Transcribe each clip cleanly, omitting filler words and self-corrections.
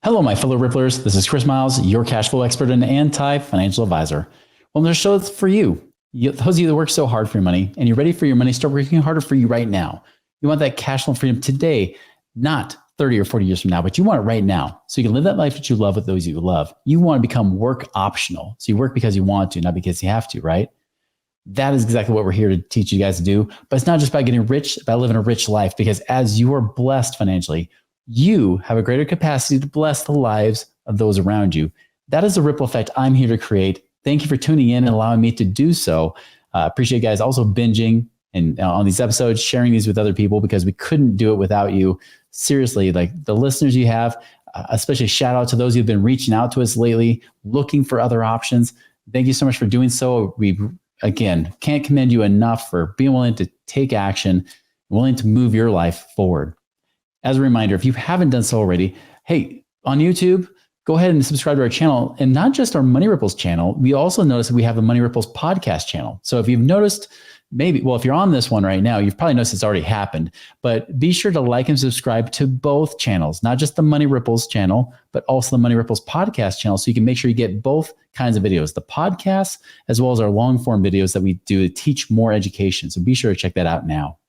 Hello, my fellow Ripplers. This is Chris Miles, your cash flow expert and anti-financial advisor. Well, there's shows for you. Those of you that work so hard for your money and you're ready for your money, start working harder for you right now. You want that cash flow freedom today, not 30 or 40 years from now, but you want it right now. So you can live that life that you love with those you love. You want to become work optional. So you work because you want to, not because you have to, right? That is exactly what we're here to teach you guys to do. But it's not just about getting rich, about living a rich life, because as you are blessed financially, you have a greater capacity to bless the lives of those around you. That is the ripple effect I'm here to create. Thank you for tuning in and allowing me to do so. Appreciate you guys also binging and on these episodes, sharing these with other people, because we couldn't do it without you. Seriously, like the listeners you have, especially shout out to those who've been reaching out to us lately, looking for other options. Thank you so much for doing so. We, again, can't commend you enough for being willing to take action, willing to move your life forward. As a reminder, if you haven't done so already, hey, on YouTube, go ahead and subscribe to our channel, and not just our Money Ripples channel. We also noticed that we have a Money Ripples podcast channel. So if you've noticed, if you're on this one right now, you've probably noticed it's already happened, but be sure to like and subscribe to both channels, not just the Money Ripples channel, but also the Money Ripples podcast channel. So you can make sure you get both kinds of videos, the podcasts, as well as our long form videos that we do to teach more education. So be sure to check that out now.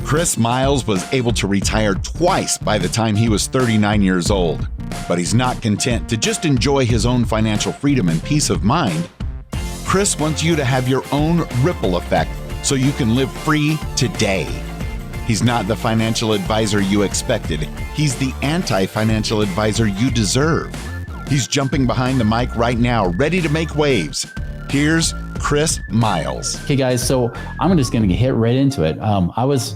Chris Miles was able to retire twice by the time he was 39 years old, but he's not content to just enjoy his own financial freedom and peace of mind. Chris wants you to have your own ripple effect so you can live free today. He's not the financial advisor you expected. He's the anti-financial advisor you deserve. He's jumping behind the mic right now, ready to make waves. Here's Chris Miles. Okay, guys, so I'm just going to hit right into it. I was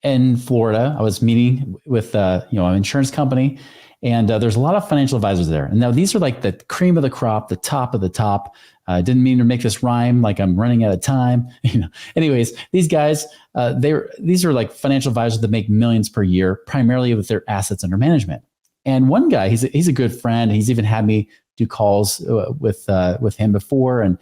in Florida. I was meeting with an insurance company, and there's a lot of financial advisors there. And now these are like the cream of the crop, the top of the top. Didn't mean to make this rhyme, like I'm running out of time. Anyways, these guys, these are like financial advisors that make millions per year, primarily with their assets under management. And one guy, he's a good friend. He's even had me do calls with him before, and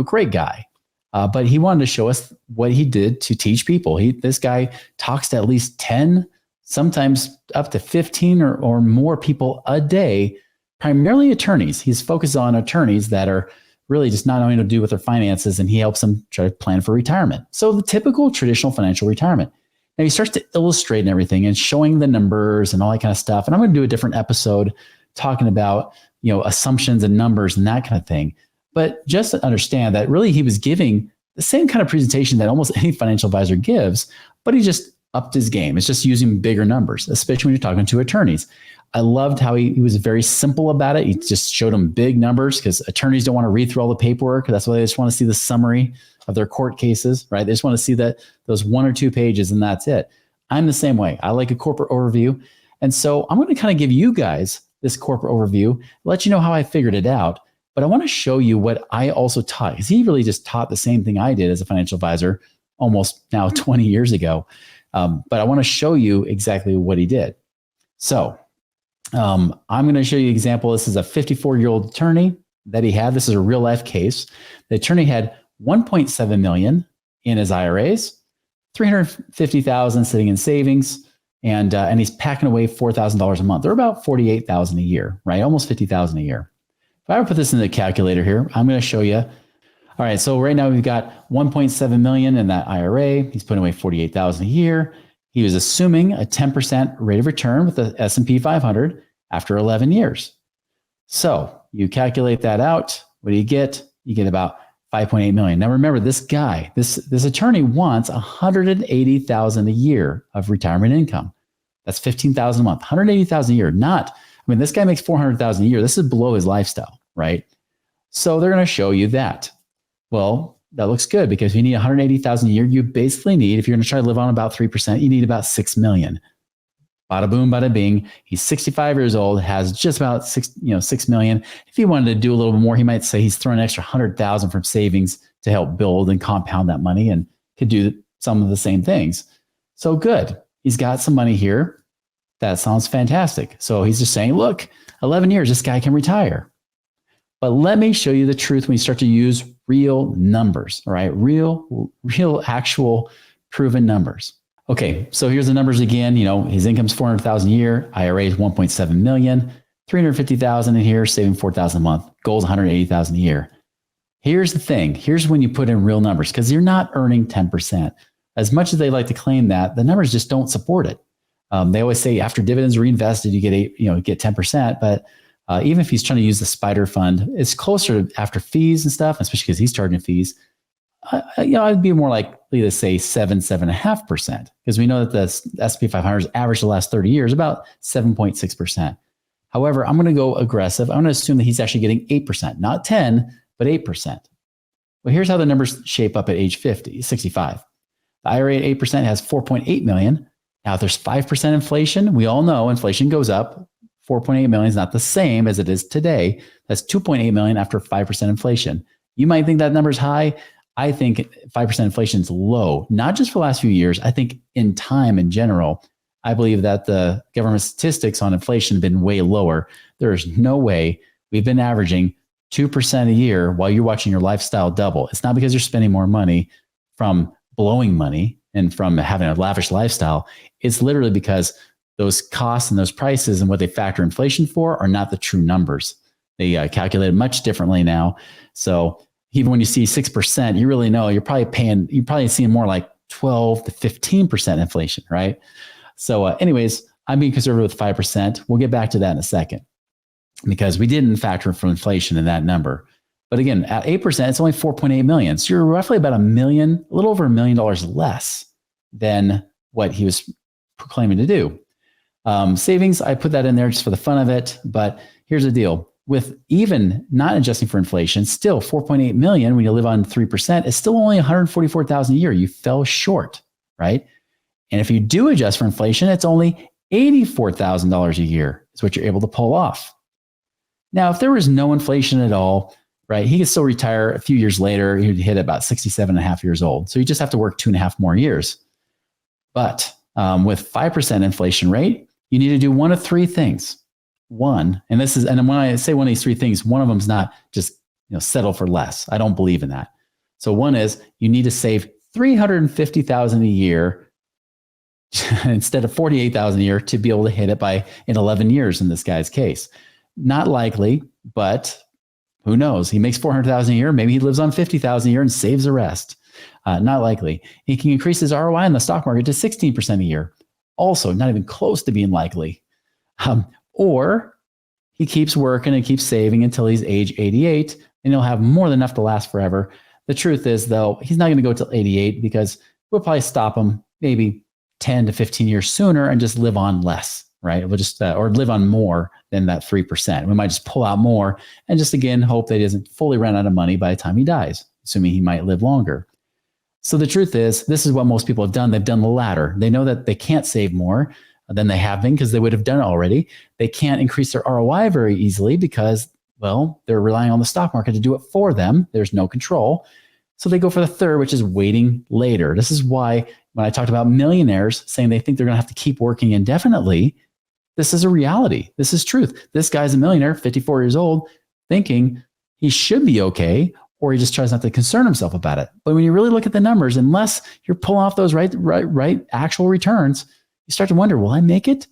great guy. But he wanted to show us what he did to teach people. This guy talks to at least 10, sometimes up to 15 or more people a day, primarily attorneys. He's focused on attorneys that are really just not knowing what to do with their finances, and he helps them try to plan for retirement. So the typical traditional financial retirement. Now he starts to illustrate and everything and showing the numbers and all that kind of stuff. And I'm going to do a different episode talking about, assumptions and numbers and that kind of thing. But just to understand that really he was giving the same kind of presentation that almost any financial advisor gives, but he just upped his game. It's just using bigger numbers, especially when you're talking to attorneys. I loved how he was very simple about it. He just showed them big numbers, because attorneys don't want to read through all the paperwork. That's why they just want to see the summary of their court cases, right? They just want to see those 1 or 2 pages, and that's it. I'm the same way. I like a corporate overview. And so I'm going to kind of give you guys this corporate overview, let you know how I figured it out. But I want to show you what I also taught, because he really just taught the same thing I did as a financial advisor almost now 20 years ago. But I want to show you exactly what he did. So I'm going to show you an example. This is a 54-year-old attorney that he had. This is a real life case. The attorney had $1.7 million in his IRAs, $350,000 sitting in savings, and he's packing away $4,000 a month. They're about $48,000 a year, right? Almost $50,000 a year. If I were to put this in the calculator here, I'm going to show you. All right, so right now we've got $1.7 million in that IRA. He's putting away $48,000 a year. He was assuming a 10% rate of return with the S&P 500 after 11 years. So you calculate that out. What do you get? You get about $5.8 million. Now remember, this guy, this attorney wants $180,000 a year of retirement income. That's $15,000 a month, $180,000 a year. This guy makes $400,000 a year. This is below his lifestyle, right? So they're going to show you that. Well, that looks good, because if you need $180,000 a year, you basically need, if you're going to try to live on about 3%, you need about $6 million. Bada boom, bada bing. He's 65 years old, has just about $6 million. If he wanted to do a little bit more, he might say he's throwing an extra $100,000 from savings to help build and compound that money, and could do some of the same things. So good. He's got some money here. That sounds fantastic. So he's just saying, look, 11 years, this guy can retire. But let me show you the truth when you start to use real numbers, all right? Real actual proven numbers. Okay, so here's the numbers again. His income's 400,000 a year, IRA is 1.7 million, 350,000 in here, saving 4,000 a month. Goal is 180,000 a year. Here's the thing. Here's when you put in real numbers, because you're not earning 10%. As much as they like to claim that, the numbers just don't support it. They always say after dividends reinvested, you get 10%. But even if he's trying to use the spider fund, it's closer to after fees and stuff, especially because he's charging fees. I'd be more likely to say 7.5%, because we know that the S&P 500 has averaged the last 30 years about 7.6%. However, I'm going to go aggressive. I'm going to assume that he's actually getting 8%, not 10, but 8%. Well, here's how the numbers shape up at age 65. The IRA at 8% has 4.8 million. Now, if there's 5% inflation, we all know inflation goes up. 4.8 million is not the same as it is today. That's 2.8 million after 5% inflation. You might think that number is high. I think 5% inflation is low, not just for the last few years. I think in time in general, I believe that the government statistics on inflation have been way lower. There is no way we've been averaging 2% a year while you're watching your lifestyle double. It's not because you're spending more money from blowing money and from having a lavish lifestyle. It's literally because those costs and those prices and what they factor inflation for are not the true numbers. They calculate it much differently now. So even when you see 6%, you really know you're probably seeing more like 12 to 15% inflation, right? So anyways, I'm being conservative with 5%. We'll get back to that in a second, because we didn't factor for inflation in that number. But again, at 8%, it's only 4.8 million. So you're roughly about a little over $1 million less than what he was proclaiming to do. Savings, I put that in there just for the fun of it. But here's the deal. With even not adjusting for inflation, still 4.8 million when you live on 3%, is still only 144,000 a year. You fell short, right? And if you do adjust for inflation, it's only $84,000 a year is what you're able to pull off. Now, if there was no inflation at all, right, he could still retire a few years later. He'd hit about 67 and a half years old. So you just have to work 2.5 more years. But with 5% inflation rate, you need to do one of three things. And when I say one of these three things, one of them is not just settle for less. I don't believe in that. So one is you need to save $350,000 a year instead of $48,000 a year to be able to hit it in 11 years in this guy's case. Not likely, but who knows? He makes $400,000 a year. Maybe he lives on $50,000 a year and saves the rest. Not likely. He can increase his ROI in the stock market to 16% a year. Also, not even close to being likely. Or he keeps working and keeps saving until he's age 88, and he'll have more than enough to last forever. The truth is, though, he's not going to go till 88, because we'll probably stop him maybe 10 to 15 years sooner and just live on less, right? We'll just, or live on more than that 3%. We might just pull out more and just, again, hope that he doesn't fully run out of money by the time he dies, assuming he might live longer. So the truth is, this is what most people have done. They've done the latter. They know that they can't save more than they have been because they would have done it already. They can't increase their ROI very easily because, well, they're relying on the stock market to do it for them. There's no control. So they go for the third, which is waiting later. This is why when I talked about millionaires saying they think they're going to have to keep working indefinitely, this is a reality. This is truth. This guy's a millionaire, 54 years old, thinking he should be okay, or he just tries not to concern himself about it. But when you really look at the numbers, unless you're pulling off those right actual returns, you start to wonder, will I make it?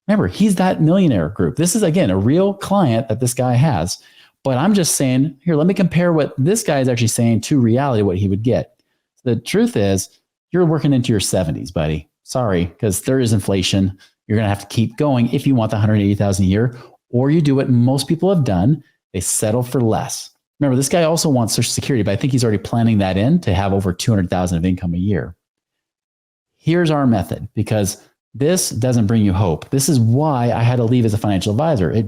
Remember, he's that millionaire group. This is, again, a real client that this guy has. But I'm just saying, here, let me compare what this guy is actually saying to reality, what he would get. The truth is, you're working into your 70s, buddy. Sorry, because there is inflation. You're going to have to keep going if you want the 180,000 a year, or you do what most people have done. They settle for less. Remember, this guy also wants Social Security, but I think he's already planning that in to have over 200,000 of income a year. Here's our method, because this doesn't bring you hope. This is why I had to leave as a financial advisor. It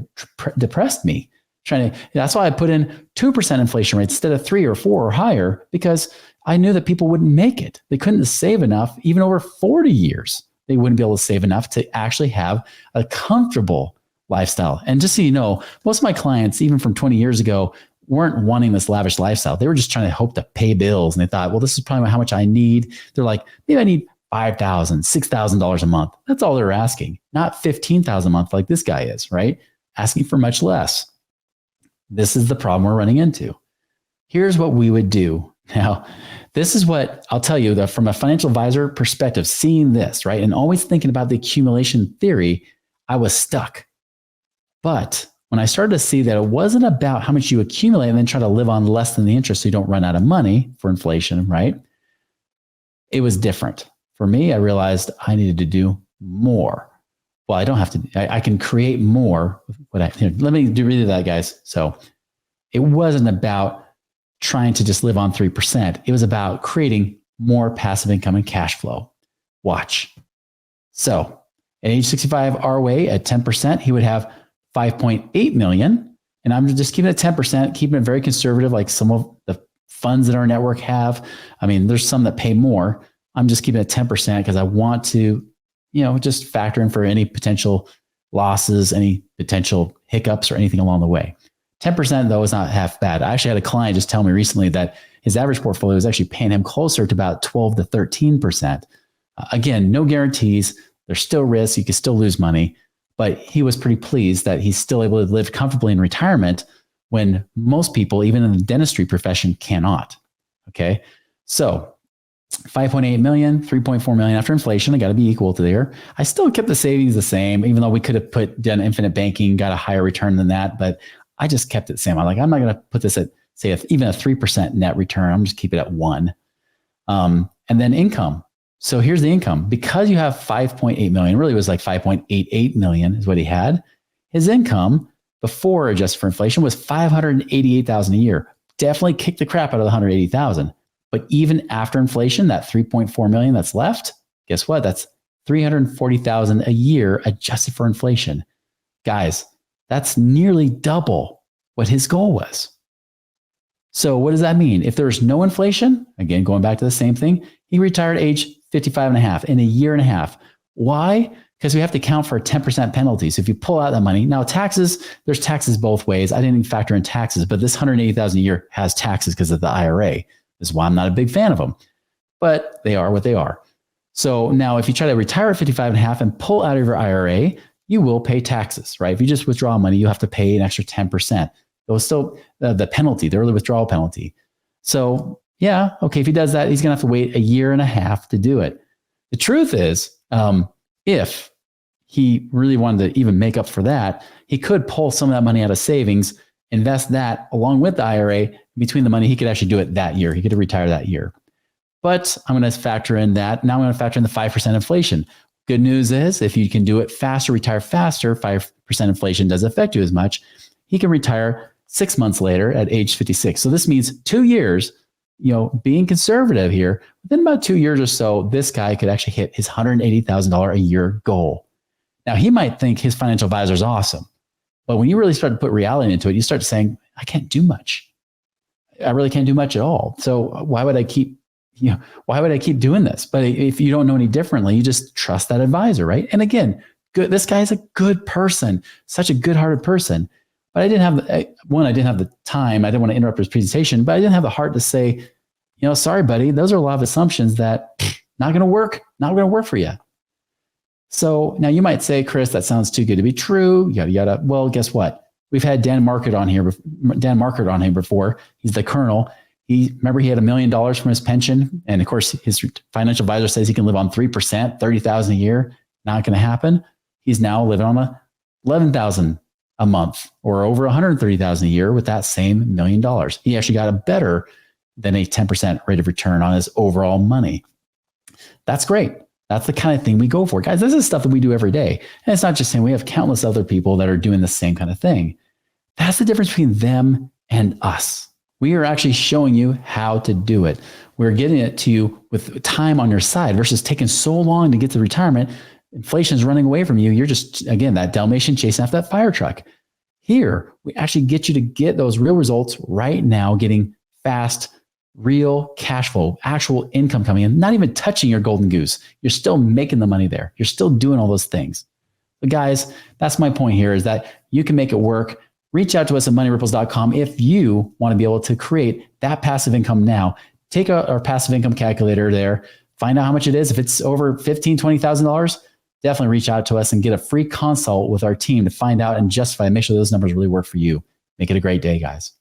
depressed me. That's why I put in 2% inflation rates instead of 3 or 4 or higher, because I knew that people wouldn't make it. They couldn't save enough, even over 40 years. They wouldn't be able to save enough to actually have a comfortable lifestyle. And just so you know, most of my clients, even from 20 years ago, weren't wanting this lavish lifestyle. They were just trying to hope to pay bills. And they thought, well, this is probably how much I need. They're like, maybe I need $5,000, $6,000 a month. That's all they're asking, not $15,000 a month like this guy is, right? Asking for much less. This is the problem we're running into. Here's what we would do Now, this is what I'll tell you that from a financial advisor perspective, seeing this, right, and always thinking about the accumulation theory, I was stuck. But when I started to see that it wasn't about how much you accumulate and then try to live on less than the interest so you don't run out of money for inflation, right? It was different. For me, I realized I needed to do more. Well, I don't have to, I can create more. Let me read that, guys. So it wasn't about trying to just live on 3%. It was about creating more passive income and cash flow. Watch. So at age 65 ROA at 10%, he would have 5.8 million. And I'm just keeping it at 10%, keeping it very conservative, like some of the funds that our network have. I mean, there's some that pay more. I'm just keeping it at 10% because I want to, just factor in for any potential losses, any potential hiccups or anything along the way. 10% though is not half bad. I actually had a client just tell me recently that his average portfolio is actually paying him closer to about 12 to 13%. Again, no guarantees. There's still risks. You can still lose money, but he was pretty pleased that he's still able to live comfortably in retirement when most people, even in the dentistry profession, cannot. Okay. So 5.8 million, 3.4 million after inflation. I got to be equal to there. I still kept the savings the same, even though we could have done infinite banking, got a higher return than that, but I just kept it the same. I'm not going to put this at, say, even a 3% net return. I'm just keep it at 1. And then income. So here's the income. Because you have 5.8 million, really it was like 5.88 million is what he had. His income before adjusted for inflation was 588,000 a year. Definitely kicked the crap out of the 180,000. But even after inflation, that 3.4 million that's left, guess what? That's 340,000 a year adjusted for inflation. Guys, that's nearly double what his goal was. So what does that mean? If there's no inflation, again, going back to the same thing, he retired at age 55 and a half in a year and a half. Why? Because we have to count for a 10% penalty. So if you pull out that money, now taxes, there's taxes both ways. I didn't even factor in taxes, but this 180,000 a year has taxes because of the IRA. This is why I'm not a big fan of them, but they are what they are. So now if you try to retire at 55 and a half and pull out of your IRA, you will pay taxes, right? If you just withdraw money, you have to pay an extra 10%. Those still the penalty, the early withdrawal penalty. So yeah, okay, if he does that, he's going to have to wait a year and a half to do it. The truth is, if he really wanted to even make up for that, he could pull some of that money out of savings, invest that along with the IRA. Between the money, he could actually do it that year. He could retire that year. But I'm going to factor in that. Now I'm going to factor in the 5% inflation. Good news is if you can do it faster, retire faster, 5% inflation doesn't affect you as much. He can retire 6 months later at age 56. So this means 2 years, being conservative here, within about 2 years or so, this guy could actually hit his $180,000 a year goal. Now he might think his financial advisor is awesome, but when you really start to put reality into it, you start saying, I can't do much. I really can't do much at all. So why would I keep doing this? But if you don't know any differently, you just trust that advisor, right? And again, this guy is a good person, such a good-hearted person. But I didn't have the time. I didn't want to interrupt his presentation, but I didn't have the heart to say, sorry, buddy, those are a lot of assumptions that not going to work for you. So now you might say, Chris, that sounds too good to be true, yada, yada. Well, guess what? We've had Dan Market on here before. He's the colonel. Remember he had $1 million from his pension. And of course, his financial advisor says he can live on 3%, 30,000 a year. Not going to happen. He's now living on 11,000 a month or over 130,000 a year with that same $1 million. He actually got a better than a 10% rate of return on his overall money. That's great. That's the kind of thing we go for. Guys, this is stuff that we do every day. And it's not just saying we have countless other people that are doing the same kind of thing. That's the difference between them and us. We are actually showing you how to do it. We're getting it to you with time on your side versus taking so long to get to retirement. Inflation is running away from you. You're just, again, that Dalmatian chasing after that fire truck. Here, we actually get you to get those real results right now, getting fast, real cash flow, actual income coming in, not even touching your golden goose. You're still making the money there. You're still doing all those things. But guys, that's my point here, is that you can make it work. Reach out to us at moneyripples.com if you want to be able to create that passive income now. Take our passive income calculator there, find out how much it is. If it's over $15,000, $20,000, definitely reach out to us and get a free consult with our team to find out and justify, make sure those numbers really work for you. Make it a great day, guys.